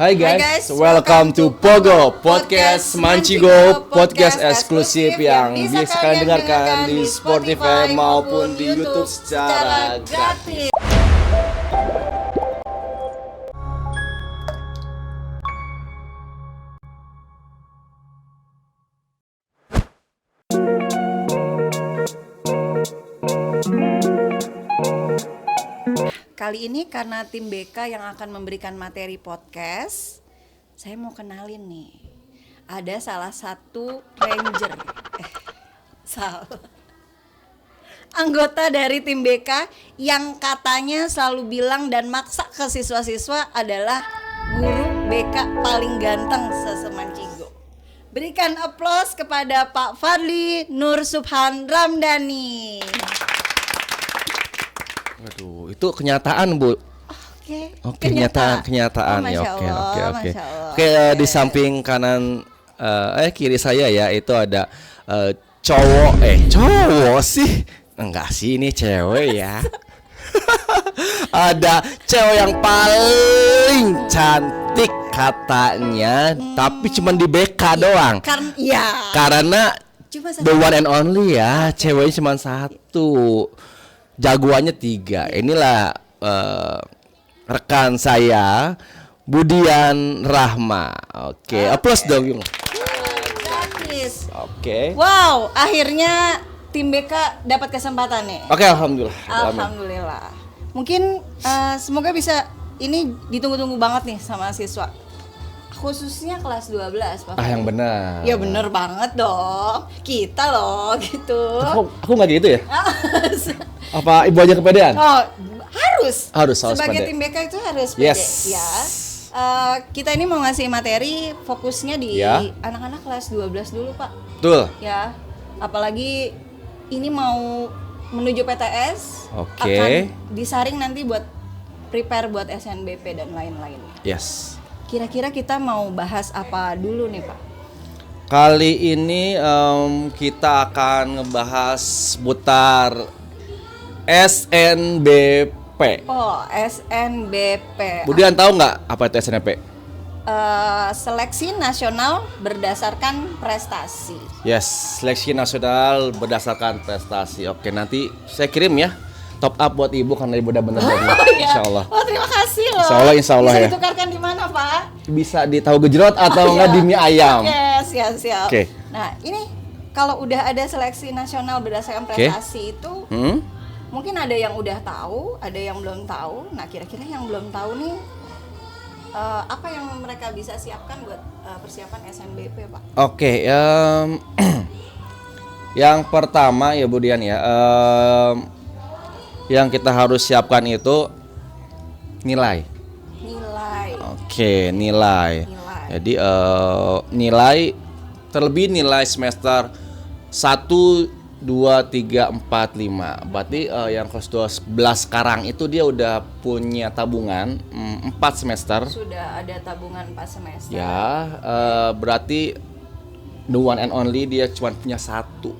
Hai guys, welcome to Pogo Podcast Mancigo, podcast eksklusif yang bisa kalian dengarkan di Spotify maupun di YouTube secara gratis. Kali ini karena tim BK yang akan memberikan materi podcast, saya mau kenalin nih. Ada salah satu ranger, anggota dari tim BK yang katanya selalu bilang dan maksa ke siswa-siswa adalah guru BK paling ganteng se-Mancigo. Berikan aplaus kepada Pak Fadli Nur Subhan Ramdhani. Waduh, itu kenyataan, Bu. Oke, kenyataan ya. Oke, di samping kanan kiri saya ya itu ada cowok sih. Enggak sih, ini cewek ya. Ada cewek yang paling cantik katanya, tapi cuma di BK doang. Karena the one and only ya, ceweknya cuma satu. Jagoannya 3. Inilah rekan saya Budian Rahma. Oke. Aplaus dong. Gratis. Oke. Wow, akhirnya tim BK dapat kesempatan nih. Oke, alhamdulillah. Alhamdulillah. Mungkin semoga bisa, ini ditunggu-tunggu banget nih sama siswa. Khususnya kelas 12, Pak. Yang benar. Ya benar banget dong. Kita loh gitu. Aku enggak gitu ya? Apa ibu aja kepedean? Oh, harus sebagai pede. tim BK itu harus pede. Yes. Ya. Kita ini mau ngasih materi, fokusnya di anak-anak kelas 12 dulu, Pak. Betul. Ya. Apalagi ini mau menuju PTS. Oke. Akan disaring nanti buat prepare buat SNBP dan lain-lainnya. Yes. Kira-kira kita mau bahas apa dulu nih, Pak? Kali ini kita akan ngebahas seputar SNBP. Oh, SNBP. Budian tahu nggak apa itu SNBP? Seleksi nasional berdasarkan prestasi. Yes, seleksi nasional berdasarkan prestasi. Oke, nanti saya kirim ya top up buat ibu karena ibu udah bener tadi. Insya Allah. Oh, terima kasih loh. Insya Allah bisa ya. ditukarkan di mana, Pak? Bisa di tahu gejrot atau enggak di mie ayam. Yes, siap. Oke. Nah, ini kalau udah ada seleksi nasional berdasarkan prestasi itu, mungkin ada yang udah tahu, ada yang belum tahu. Nah, kira-kira yang belum tahu nih, apa yang mereka bisa siapkan buat persiapan SNBP, Pak? Oke, yang pertama ya Budian ya, yang kita harus siapkan itu nilai. Oke, nilai. Jadi nilai, terlebih nilai semester 1, 2, 3, 4, 5. Berarti yang kelas 12 sekarang itu dia udah punya tabungan 4 semester. Sudah ada tabungan 4 semester. Ya, berarti the one and only dia cuma punya 1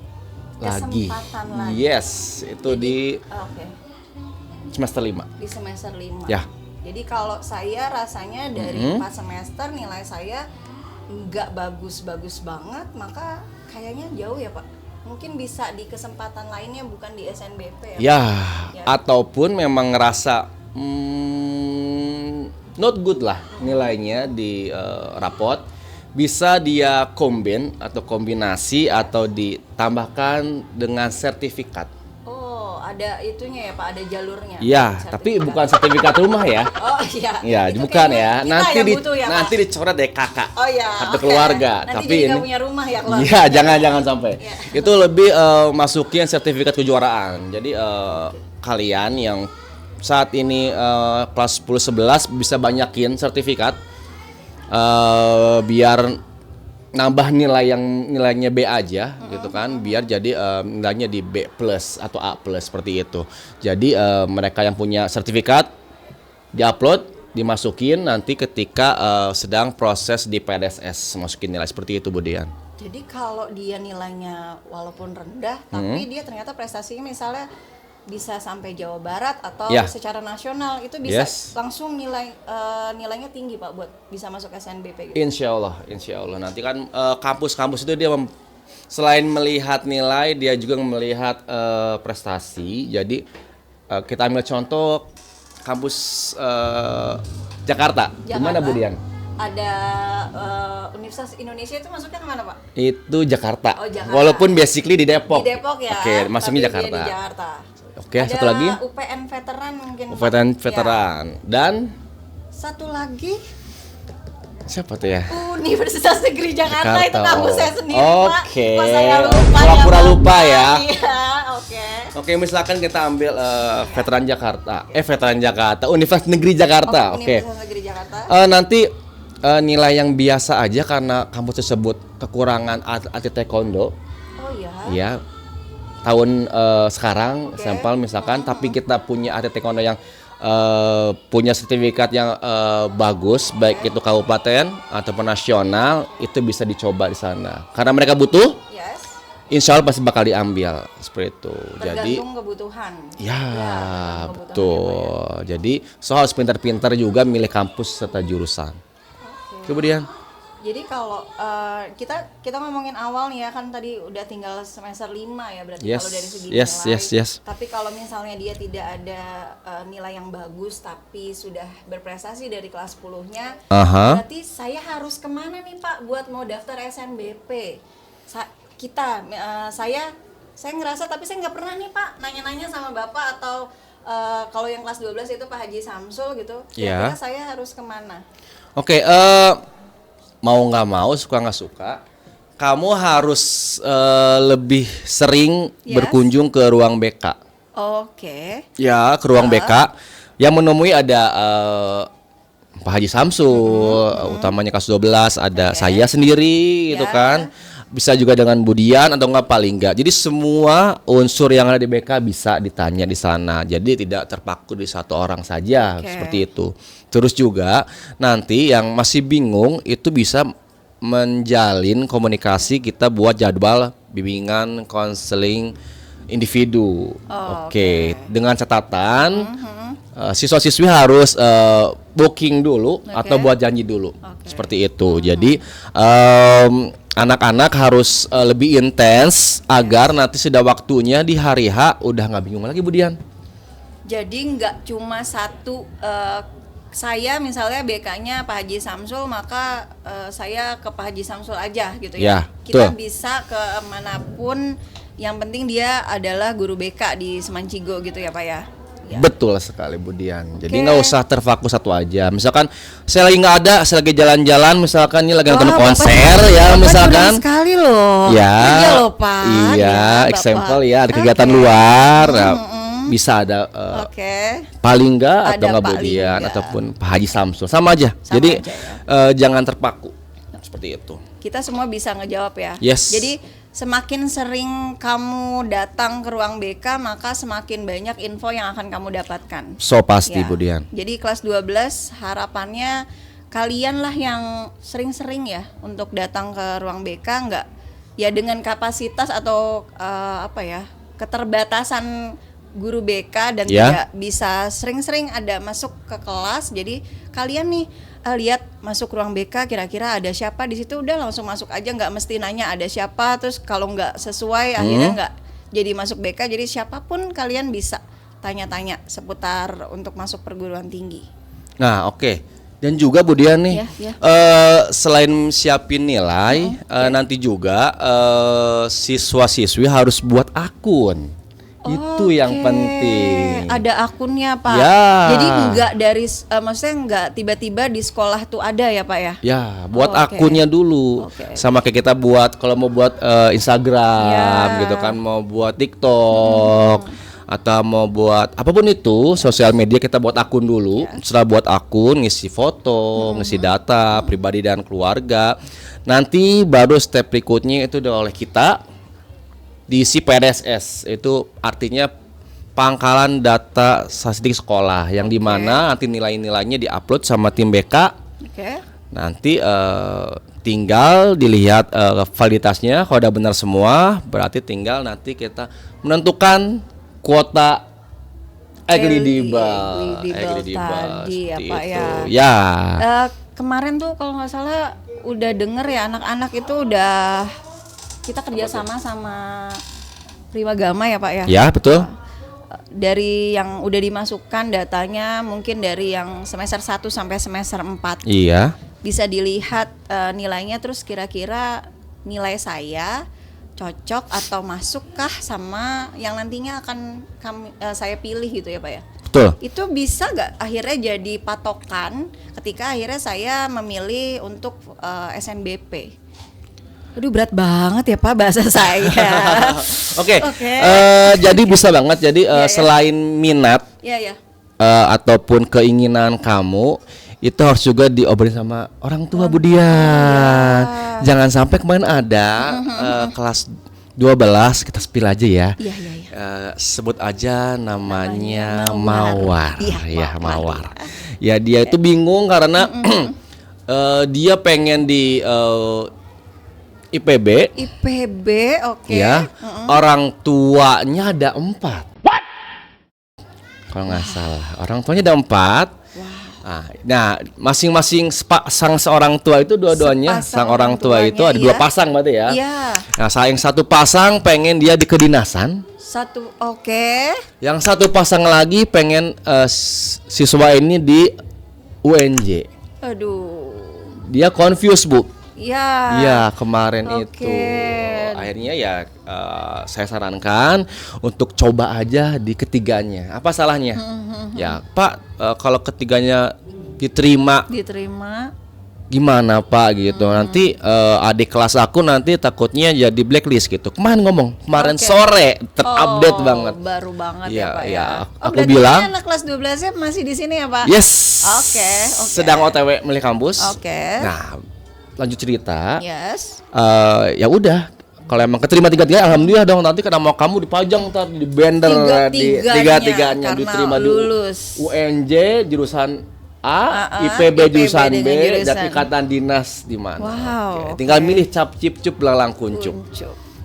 lagi. Yes, itu di semester 5. Di semester 5. Ya. Jadi kalau saya rasanya dari 4 semester nilai saya nggak bagus-bagus banget, maka kayaknya jauh ya, Pak. Mungkin bisa di kesempatan lainnya, bukan di SNBP ya. Ya. Ataupun memang ngerasa not good lah nilainya di rapot, bisa dia combine atau kombinasi atau ditambahkan dengan sertifikat. Oh, ada itunya ya, Pak, ada jalurnya. Iya, tapi bukan sertifikat rumah ya. Oh iya. Ya, bukan ya. Nanti dicoret deh kakak. Oh iya. Kartu keluarga. Nanti tapi jadi ini punya rumah ya keluarga. Iya, jangan sampai. Ya. Itu lebih masukin sertifikat kejuaraan. Jadi kalian yang saat ini kelas 10 11 bisa banyakin sertifikat biar nambah nilai yang nilainya B aja gitu kan, biar jadi nilainya di B+ atau A+ seperti itu. Jadi mereka yang punya sertifikat diupload, dimasukin nanti ketika sedang proses di PDSS masukin nilai seperti itu, Budian. Jadi kalau dia nilainya walaupun rendah tapi dia ternyata prestasinya misalnya bisa sampai Jawa Barat atau Ya. secara nasional itu bisa Yes. langsung nilainya tinggi Pak buat bisa masuk SNBP gitu. Insya Allah. Nanti kan kampus-kampus itu dia selain melihat nilai, dia juga melihat prestasi. Jadi kita ambil contoh kampus Jakarta. Gimana Bu Dian? Ada Universitas Indonesia itu masuknya kemana Pak? Itu Jakarta. Oh, Jakarta. Walaupun basically di Depok. Di Depok ya. Oke, masuknya tapi dia Jakarta. di Jakarta. Oke, Ada satu lagi. UPN veteran mungkin. Pak. Veteran. Ya. Dan Satu lagi siapa tuh ya? Universitas Negeri Jakarta, itu Jakarta. kampus saya sendiri Oke. Pak. Kok saya lupa Pura-pura ya, lupa Bapak? ya. Iya, oke. Oke, misalkan kita ambil veteran Jakarta, Universitas Negeri Jakarta. Oke. Universitas Negeri Jakarta. Nanti nilai yang biasa aja karena kampus tersebut kekurangan atlet taekwondo. Oh iya. Ya. Tahun sekarang Oke. sampel misalkan, tapi kita punya atlet taekwondo yang punya sertifikat yang bagus, baik itu kabupaten ataupun nasional, itu bisa dicoba di sana. Karena mereka butuh, Yes. insya Allah pasti bakal diambil seperti itu. Jadi, Tergantung kebutuhan. ya tergantung kebutuhan betul. Jadi, harus pintar-pintar juga milih kampus serta jurusan. Oke. Kemudian, Jadi kalau kita ngomongin awal nih ya, kan tadi udah tinggal semester 5 ya berarti Yes, kalau dari segi yes, nilai. yes. Tapi kalau misalnya dia tidak ada nilai yang bagus tapi sudah berprestasi dari kelas 10-nya, Aha. berarti saya harus kemana nih Pak buat mau daftar SNBP? Saya ngerasa, tapi saya nggak pernah nih Pak nanya-nanya sama Bapak atau kalau yang kelas 12 itu Pak Haji Samsul gitu. Ya. Kira-kira saya harus kemana? oke, mau nggak mau, suka nggak suka, kamu harus lebih sering Yes. berkunjung ke ruang BK. Oke. Ya, ke ruang BK yang menemui ada Pak Haji Samsul, utamanya kelas 12, ada Oke. saya sendiri gitu Ya. kan. Bisa juga dengan Budian atau enggak paling enggak. Jadi semua unsur yang ada di BK bisa ditanya di sana. Jadi tidak terpaku di satu orang saja, Oke. seperti itu. Terus juga nanti yang masih bingung itu bisa menjalin komunikasi, kita buat jadwal bimbingan konseling individu. Oh, Oke, dengan catatan siswa-siswi harus booking dulu atau buat janji dulu. Oke. Seperti itu. Jadi anak-anak harus lebih intens agar nanti sudah waktunya di hari H udah nggak bingung lagi, Budian. Jadi nggak cuma satu, saya misalnya BK-nya Pak Haji Samsul, maka saya ke Pak Haji Samsul aja gitu Ya, ya. Kita betul. bisa ke manapun, yang penting dia adalah guru BK di Semancigo gitu ya Pak ya. Ya. Betul sekali, Budian. Jadi Oke. nggak usah terpaku satu aja. Misalkan saya lagi nggak ada, saya lagi jalan-jalan, misalkan ini lagi nonton Wah, konser Bapak ya, Bapak misalkan. curang sekali loh. Ya, Iya loh Pak. iya, Bapak. example ya, ada kegiatan Oke. luar, nah, bisa ada Oke. paling nggak atau Ada nggak Pak Budian Lingga. ataupun Pak Haji Samsul, sama aja. Sama Jadi aja ya. jangan terpaku seperti itu. Kita semua bisa ngejawab ya. Yes. Jadi semakin sering kamu datang ke ruang BK, maka semakin banyak info yang akan kamu dapatkan. So pasti, Ya. Budian. Jadi kelas 12 harapannya kalian lah yang sering-sering ya untuk datang ke ruang BK, nggak ya dengan kapasitas atau keterbatasan guru BK dan Ya. tidak bisa sering-sering ada masuk ke kelas. Jadi kalian nih lihat masuk ruang BK kira-kira ada siapa di situ, udah langsung masuk aja, nggak mesti nanya ada siapa, terus kalau nggak sesuai akhirnya nggak jadi masuk BK. Jadi siapapun kalian bisa tanya-tanya seputar untuk masuk perguruan tinggi. Nah, oke. Dan juga Budian nih, Ya. selain siapin nilai, nanti juga siswa-siswi harus buat akun. Itu yang Oke, penting. ada akunnya Pak. Ya. Jadi nggak dari, maksudnya nggak tiba-tiba di sekolah tuh ada ya Pak ya? Ya, buat Oh, oke. akunnya dulu. Oke. Sama kayak kita buat kalau mau buat Instagram Ya. gitu kan, mau buat TikTok atau mau buat apapun itu sosial media, kita buat akun dulu. Setelah buat akun, ngisi foto, ngisi data pribadi dan keluarga. Nanti baru step berikutnya itu udah oleh kita diisi PDSS. Itu artinya pangkalan data statistik sekolah, yang dimana nanti nilai-nilainya diupload sama tim BK. Oke. Nanti tinggal dilihat validitasnya. Kalau udah benar semua, berarti tinggal nanti kita menentukan kuota Eglidibel tadi ya seperti Pak itu. ya. Ya. Kemarin tuh kalau nggak salah udah denger ya anak-anak itu udah kita kerjasama sama Primagama ya Pak ya. Ya, betul. Dari yang udah dimasukkan datanya mungkin dari yang semester 1 sampai semester 4. Iya. Bisa dilihat nilainya, terus kira-kira nilai saya cocok atau masukkah sama yang nantinya akan saya pilih gitu ya Pak ya. Betul. Itu bisa nggak akhirnya jadi patokan ketika akhirnya saya memilih untuk SNBP. Aduh berat banget ya Pak bahasa saya. Oke. Oke. Jadi bisa banget. Jadi selain minat Iya. ataupun keinginan kamu, itu harus juga diobrolin sama orang tua Bu Dian. Jangan sampai kemarin ada kelas 12, kita spill aja ya. Iya. Sebut aja namanya Mawar. Mawar. Iya, Mawar. Ya dia itu bingung karena dia pengen di IPB. Oke. Ya, orang tuanya ada 4. Kalau nggak salah, orang tuanya ada 4. Nah, masing-masing sang seorang tua itu dua-duanya, sang orang tua itu ada 2 pasang berarti ya. Iya. Nah, yang satu pasang pengen dia di kedinasan. Oke. Yang satu pasang lagi pengen siswa ini di UNJ. Aduh. Dia confused, Bu. Iya. Iya, kemarin Oke. itu. Akhirnya ya saya sarankan untuk coba aja di ketiganya. Apa salahnya? Ya, Pak, kalau ketiganya diterima gimana Pak gitu. Nanti adik kelas aku nanti takutnya jadi blacklist gitu. Kemarin sore terupdate banget. Baru banget Ya, ya Pak ya. aku bilang anak kelas 12-nya masih di sini ya Pak? Yes. Oke. Sedang OTW milih kampus. Oke. Nah, lanjut cerita. Yes. Ya udah. Kalau emang keterima tiga-tiga, alhamdulillah dong. Nanti karena mau kamu dipajang ntar di banner tiga-tiganya diterima lulus. di UNJ jurusan A, IPB jurusan B, dan ikatan dinas di mana. Wow. Tinggal milih cap cip cup lalang kuncup.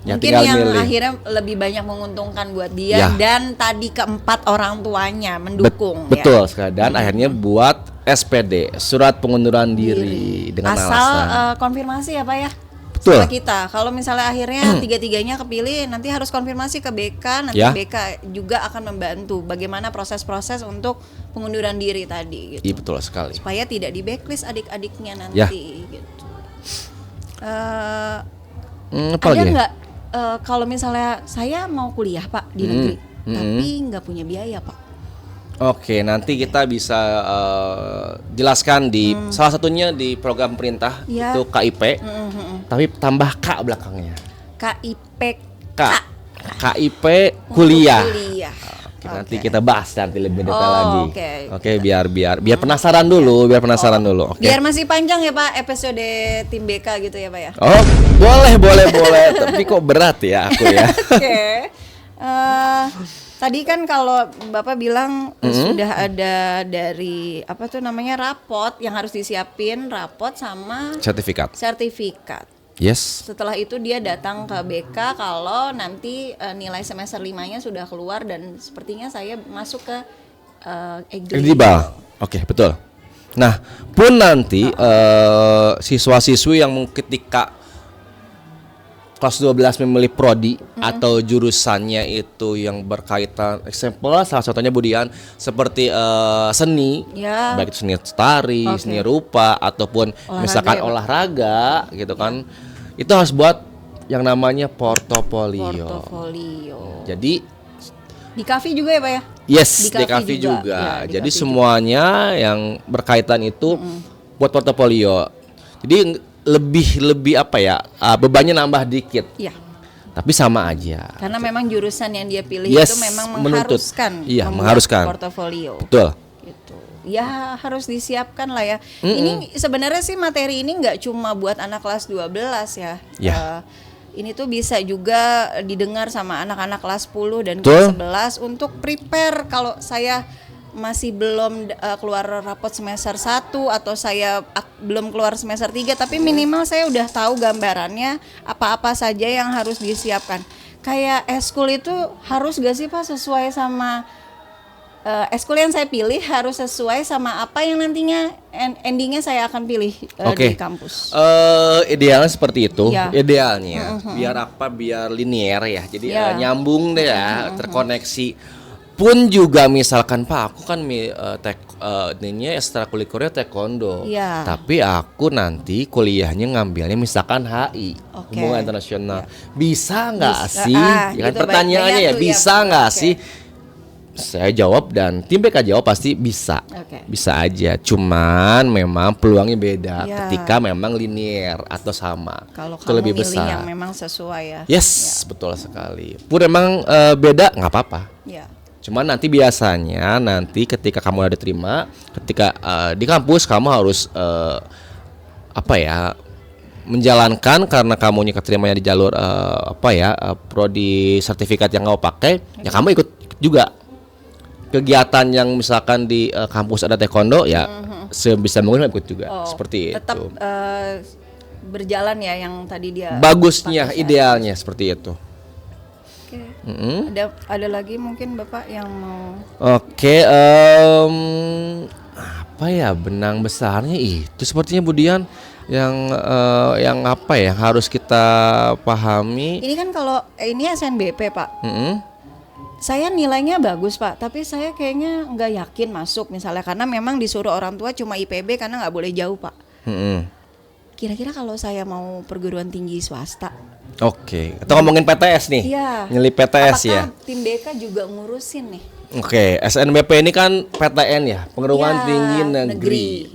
Ya, Mungkin yang akhirnya lebih banyak menguntungkan buat dia dan tadi keempat orang tuanya mendukung. Betul sekali. Dan akhirnya buat SPD, surat pengunduran diri dengan alasan konfirmasi ya Pak ya. Betul. Sama kita. Kalau misalnya akhirnya tiga-tiganya kepilih, nanti harus konfirmasi ke BK, nanti BK juga akan membantu bagaimana proses-proses untuk pengunduran diri tadi gitu. Iya, betul sekali. Supaya tidak di backlist adik-adiknya nanti gitu. Ada nggak kalau misalnya saya mau kuliah Pak di negeri, tapi nggak punya biaya Pak? Oke, nanti kita bisa jelaskan di salah satunya di program pemerintah itu KIP, tapi tambah K belakangnya. KIP kuliah. Oke, nanti kita bahas nanti lebih detail lagi. Oke, biar penasaran dulu, Oke. Biar masih panjang ya Pak episode tim BK gitu ya Pak ya. Oh, boleh. Tapi kok berat ya aku ya. Oke. Tadi kan kalau Bapak bilang sudah ada dari apa tuh namanya rapot yang harus disiapin, rapot sama sertifikat. Yes. Setelah itu dia datang ke BK kalau nanti nilai semester 5-nya sudah keluar dan sepertinya saya masuk ke Eglidibel. Oke, betul. Nah, pun nanti siswa-siswi yang ketika kelas 12 memilih prodi atau jurusannya itu yang berkaitan, eksempel salah satunya Bu Dian seperti seni, baik itu seni tari, seni rupa ataupun misalkan olahraga gitu kan, itu harus buat yang namanya portofolio. Jadi di Kavi juga ya Pak ya? Yes, di Kavi juga. Ya, jadi semuanya yang berkaitan itu buat portofolio. Jadi lebih apa ya, bebannya nambah dikit. Iya. Tapi sama aja. Karena memang jurusan yang dia pilih itu memang mengharuskan portofolio. Betul. Gitu. Ya harus disiapkan lah ya. Ini sebenarnya sih materi ini nggak cuma buat anak kelas 12 ya. Ini tuh bisa juga didengar sama anak-anak kelas 10 dan kelas 11 untuk prepare kalau saya masih belum keluar rapot semester 1 atau saya belum keluar semester 3, tapi minimal saya udah tahu gambarannya apa-apa saja yang harus disiapkan. Kayak eskul itu harus gak sih Pak sesuai sama eskul yang saya pilih harus sesuai sama apa yang nantinya endingnya saya akan pilih di kampus. Idealnya seperti itu. Ya. Idealnya biar apa? Biar linear ya. Jadi nyambung deh ya, terkoneksi. Pun juga misalkan Pak, aku kan ininya ekstrakurikuler taekwondo. Ya. Tapi aku nanti kuliahnya ngambilnya misalkan HI, hubungan internasional. Bisa nggak sih? Ya kan gitu, pertanyaannya ya, bisa nggak sih? Saya jawab dan tim BK jawab pasti bisa. Bisa aja. Cuman memang peluangnya beda ketika memang linear atau sama. Kalau itu lebih besar. yang memang sesuai ya. Yes, betul sekali. Pun memang beda nggak apa-apa. Ya. Cuman nanti biasanya ketika kamu udah diterima, ketika di kampus kamu harus menjalankan karena kamunya keterimanya di jalur prodi sertifikat yang kamu pakai, ya kamu ikut juga kegiatan yang misalkan di kampus ada taekwondo ya sebisa mungkin ikut juga seperti tetap, itu. Berjalan ya yang tadi dia. Bagusnya, idealnya seperti itu. Ada lagi mungkin Bapak yang mau. Apa ya benang besarnya itu sepertinya Budian yang harus kita pahami. Ini kan kalau ini SNBP Pak. Saya nilainya bagus Pak, tapi saya kayaknya nggak yakin masuk misalnya karena memang disuruh orang tua cuma IPB karena nggak boleh jauh Pak. Kira-kira kalau saya mau perguruan tinggi swasta. Kita ngomongin PTS nih. Iya. Nyelip PTS ya. Apakah tim BK juga ngurusin nih? SNBP ini kan PTN ya, Perguruan Tinggi Negeri.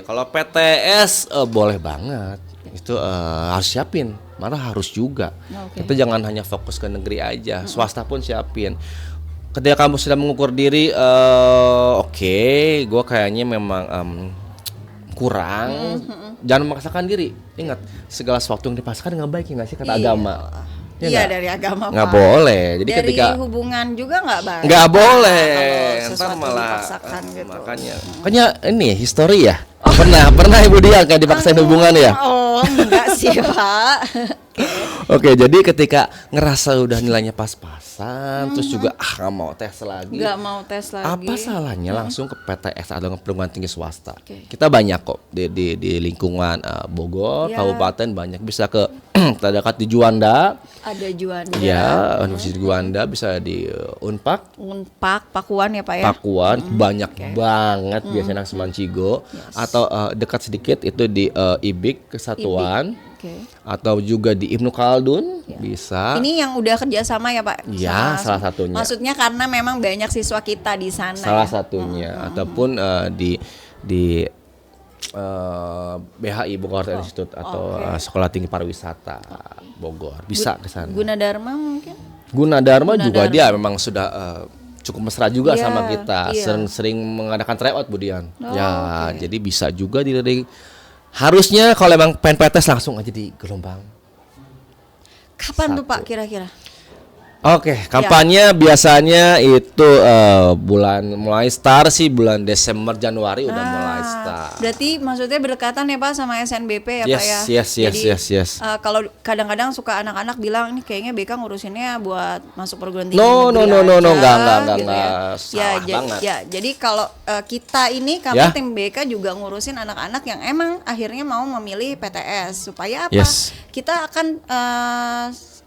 Kalau PTS boleh banget. Itu harus siapin, malah harus juga. Kita jangan hanya fokus ke negeri aja, swasta pun siapin. Ketika kamu sudah mengukur diri, gue kayaknya memang kurang. Jangan memaksakan diri. Ingat, segala sesuatu yang dipaksakan nggak baik, nggak sih kata agama. Iya dari agama nggak boleh. Jadi dari ketika hubungan juga nggak baik. Nggak boleh. Ntar malah gitu. Makanya ini histori ya. Pernah Ibu Dia kayak dipaksain hubungan ya? Enggak sih Pak. Jadi ketika ngerasa udah nilainya pas-pasan, terus juga nggak mau tes lagi. Apa salahnya langsung ke PTS atau ke perguruan tinggi swasta? Kita banyak kok di lingkungan Bogor, kabupaten banyak. Bisa ke terdekat di Juanda. Ada Juanda. Ya, Universitas Juanda, bisa di Unpak, Pakuan ya Pak ya. Pakuan banyak banget biasanya anak Semancigo. Atau dekat sedikit itu di IBIK Kesatuan. Atau juga di Ibnu Khaldun bisa. Ini yang udah kerjasama ya Pak? Ya, salah satunya. Maksudnya karena memang banyak siswa kita di sana. Salah satunya. Ataupun di BHI Bogor Institute atau Sekolah Tinggi Pariwisata Bogor bisa ke sana. Gunadarma mungkin? Gunadarma juga dia memang sudah cukup mesra juga sama kita. Sering mengadakan tryout Budian. Jadi bisa juga dilirik. Harusnya kalau emang pengen PTS langsung aja di gelombang. Kapan tuh Pak kira-kira? Kampanye biasanya itu mulai start sih bulan Desember Januari udah mulai start. Berarti maksudnya berdekatan ya Pak sama SNBP ya Pak ya? Yes. Kalau kadang-kadang suka anak-anak bilang ini kayaknya BK ngurusinnya buat masuk perguruan tinggi negeri enggak. Salah banget. Jadi kalau kita ini kami tim BK juga ngurusin anak-anak yang emang akhirnya mau memilih PTS supaya apa? Kita akan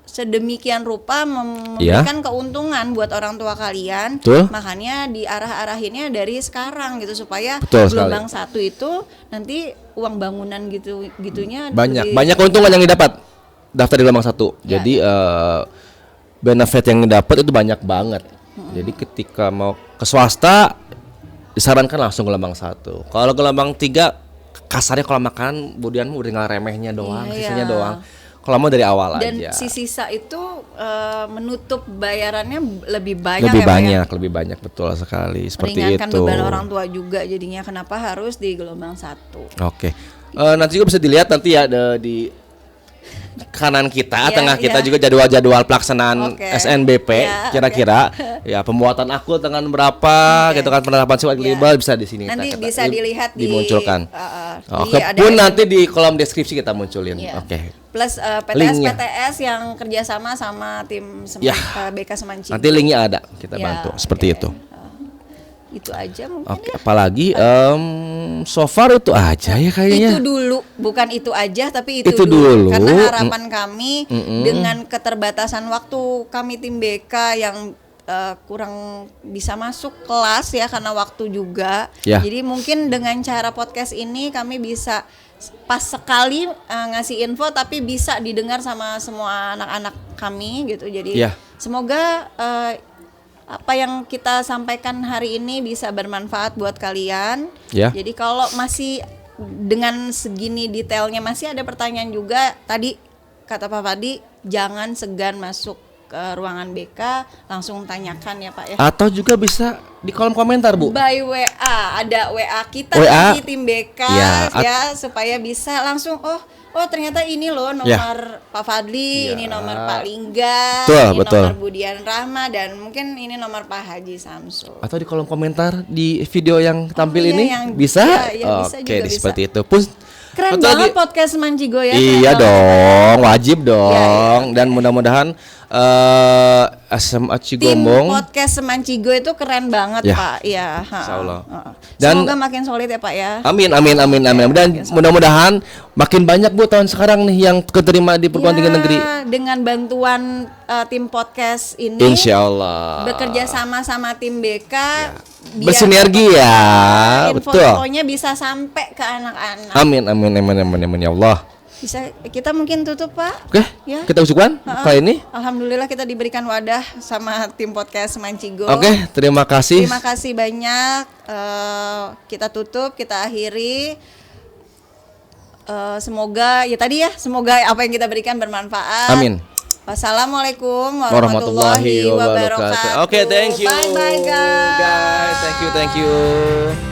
sedemikian rupa memberikan keuntungan buat orang tua kalian. Makanya diarah-arahinnya dari sekarang gitu supaya gelombang 1 itu nanti uang bangunan gitunya banyak keuntungan yang didapat daftar di gelombang 1. Jadi benefit yang didapat itu banyak banget. Jadi ketika mau ke swasta disarankan langsung gelombang 1. Kalau gelombang 3 kasarnya kalau makan Budianmu udah tinggal remehnya doang, sisanya doang. Kalau mau dari awal dan aja. Dan si sisa itu menutup bayarannya lebih banyak. Lebih banyak betul sekali. Seperti ringankan itu. Beban orang tua juga jadinya kenapa harus di gelombang 1. Nanti juga bisa dilihat nanti ya di kanan kita, tengah kita juga jadwal-jadwal pelaksanaan SNBP kira-kira ya pembuatan akun dengan berapa gitu kan penerapan sifat global bisa di sini nanti bisa dilihat dimunculkan. Pun nanti di kolom deskripsi kita munculin. Plus PTS yang kerjasama sama tim BK Semancigo. Nanti linknya ada kita bantu seperti itu. Itu aja mungkin. Oke, apalagi so far itu aja ya kayaknya. Itu dulu, bukan itu aja tapi itu, Itu dulu. Karena harapan kami dengan keterbatasan waktu kami tim BK yang kurang bisa masuk kelas ya karena waktu juga. Ya. Jadi mungkin dengan cara podcast ini kami bisa pas sekali ngasih info tapi bisa didengar sama semua anak-anak kami gitu. Jadi Ya. semoga apa yang kita sampaikan hari ini bisa bermanfaat buat kalian. Ya. Jadi kalau masih dengan segini detailnya masih ada pertanyaan juga, tadi kata Pak Fadi jangan segan masuk ke ruangan BK, langsung tanyakan ya Pak ya. Atau juga bisa di kolom komentar, Bu. By WA, ada WA kita WA. di tim BK Ya, supaya bisa langsung oh ternyata ini loh nomor Ya. Pak Fadli, Ya. ini nomor Pak Lingga, Betul, ini betul. nomor Budian Rahma dan mungkin ini nomor Pak Haji Samsul. Atau di kolom komentar di video yang tampil iya, ini yang- bisa? iya, bisa Oke, juga bisa. seperti itu. Pun Keren atau banget di- podcast Mancigo ya. Iya keren banget. dong, wajib dong. Iya. Dan mudah-mudahan SMA Tim Cigombong podcast Mancigo itu keren banget Ya. Pak. Iya. Insya Allah. Dan Dan- semoga makin solid ya Pak ya. Amin, amin, amin, amin. Dan mudah-mudahan makin banyak Bu tahun sekarang nih yang keterima di perguruan tinggi negeri. Dengan bantuan tim podcast ini. Insya Allah. Bekerja sama tim BK. biar Bersinergi ya, betul. info-infonya bisa sampai ke anak-anak. Amin, amin, amin, amin, amin ya Allah. Bisa kita mungkin tutup Pak. Oke, Ya. kita ucapkan kali ini. Alhamdulillah kita diberikan wadah sama tim podcast Mancigo. Oke, terima kasih. Terima kasih banyak. Kita tutup, kita akhiri. Semoga ya tadi ya, semoga apa yang kita berikan bermanfaat. Amin. Wassalamualaikum Warahmatullahi warahmatullahi wabarakatuh. wabarakatuh. Oke, thank you. Bye bye guys. Guys, thank you, thank you.